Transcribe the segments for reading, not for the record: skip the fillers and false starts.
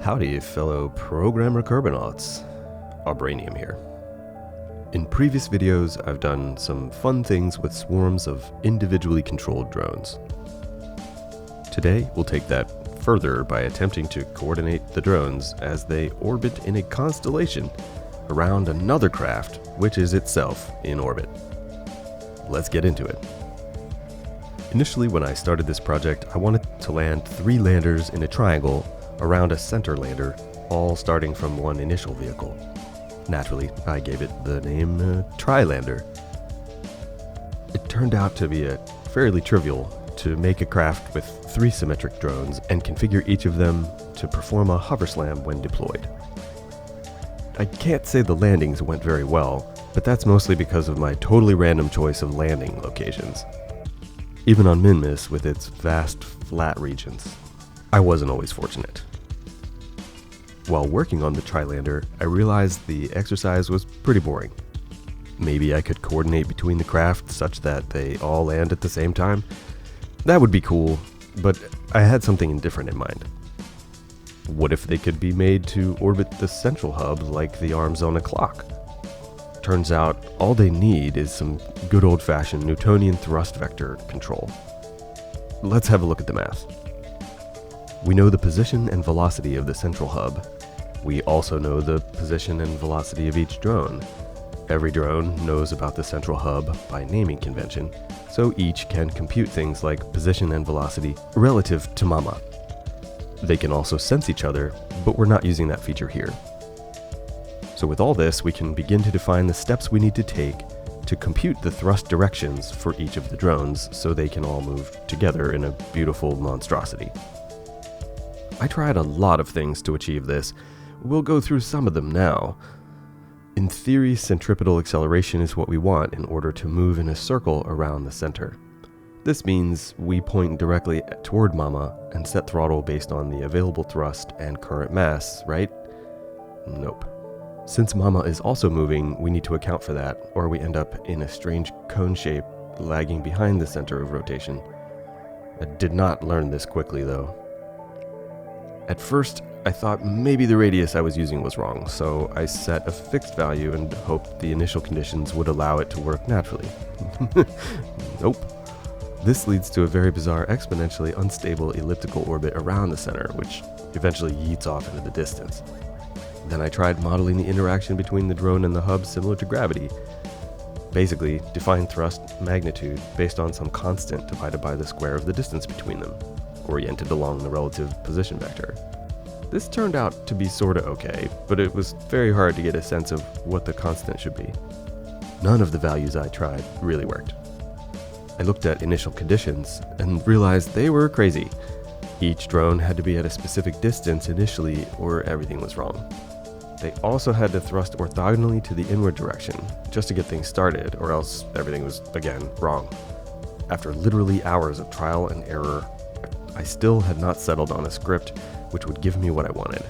Howdy, fellow programmer Kerbonauts. Arbranium here. In previous videos, I've done some fun things with swarms of individually controlled drones. Today, we'll take that further by attempting to coordinate the drones as they orbit in a constellation around another craft, which is itself in orbit. Let's get into it. Initially, when I started this project, I wanted to land 3 landers in a triangle around a center lander, all starting from one initial vehicle. Naturally, I gave it the name Trilander. It turned out to be fairly trivial to make a craft with 3 symmetric drones and configure each of them to perform a hover slam when deployed. I can't say the landings went very well, but that's mostly because of my totally random choice of landing locations. Even on Minmus, with its vast, flat regions, I wasn't always fortunate. While working on the Trilander, I realized the exercise was pretty boring. Maybe I could coordinate between the craft such that they all land at the same time. That would be cool, but I had something different in mind. What if they could be made to orbit the central hub like the arms on a clock? Turns out, all they need is some good old-fashioned Newtonian thrust vector control. Let's have a look at the math. We know the position and velocity of the central hub. We also know the position and velocity of each drone. Every drone knows about the central hub by naming convention, so each can compute things like position and velocity relative to Mama. They can also sense each other, but we're not using that feature here. So with all this, we can begin to define the steps we need to take to compute the thrust directions for each of the drones so they can all move together in a beautiful monstrosity. I tried a lot of things to achieve this. We'll go through some of them now. In theory, centripetal acceleration is what we want in order to move in a circle around the center. This means we point directly toward Mama and set throttle based on the available thrust and current mass, right? Nope. Since Mama is also moving, we need to account for that, or we end up in a strange cone shape lagging behind the center of rotation. I did not learn this quickly, though. At first, I thought maybe the radius I was using was wrong, so I set a fixed value and hoped the initial conditions would allow it to work naturally. Nope. This leads to a very bizarre, exponentially unstable elliptical orbit around the center, which eventually yeets off into the distance. Then I tried modeling the interaction between the drone and the hub similar to gravity. Basically, define thrust magnitude based on some constant divided by the square of the distance between them, oriented along the relative position vector. This turned out to be sorta okay, but it was very hard to get a sense of what the constant should be. None of the values I tried really worked. I looked at initial conditions and realized they were crazy. Each drone had to be at a specific distance initially or everything was wrong. They also had to thrust orthogonally to the inward direction just to get things started, or else everything was, again, wrong. After literally hours of trial and error, I still had not settled on a script which would give me what I wanted.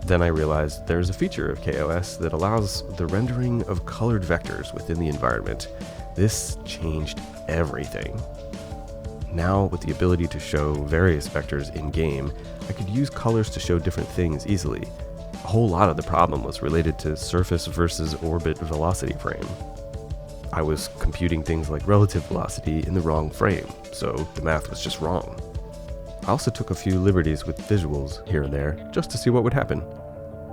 Then I realized there's a feature of KOS that allows the rendering of colored vectors within the environment. This changed everything. Now, with the ability to show various vectors in-game, I could use colors to show different things easily. A whole lot of the problem was related to surface versus orbit velocity frame. I was computing things like relative velocity in the wrong frame, so the math was just wrong. I also took a few liberties with visuals here and there, just to see what would happen.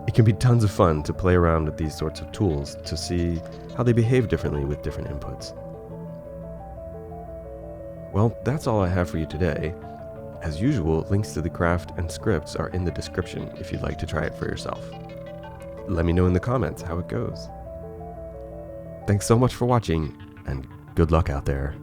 It can be tons of fun to play around with these sorts of tools to see how they behave differently with different inputs. Well, that's all I have for you today. As usual, links to the craft and scripts are in the description if you'd like to try it for yourself. Let me know in the comments how it goes. Thanks so much for watching, and good luck out there.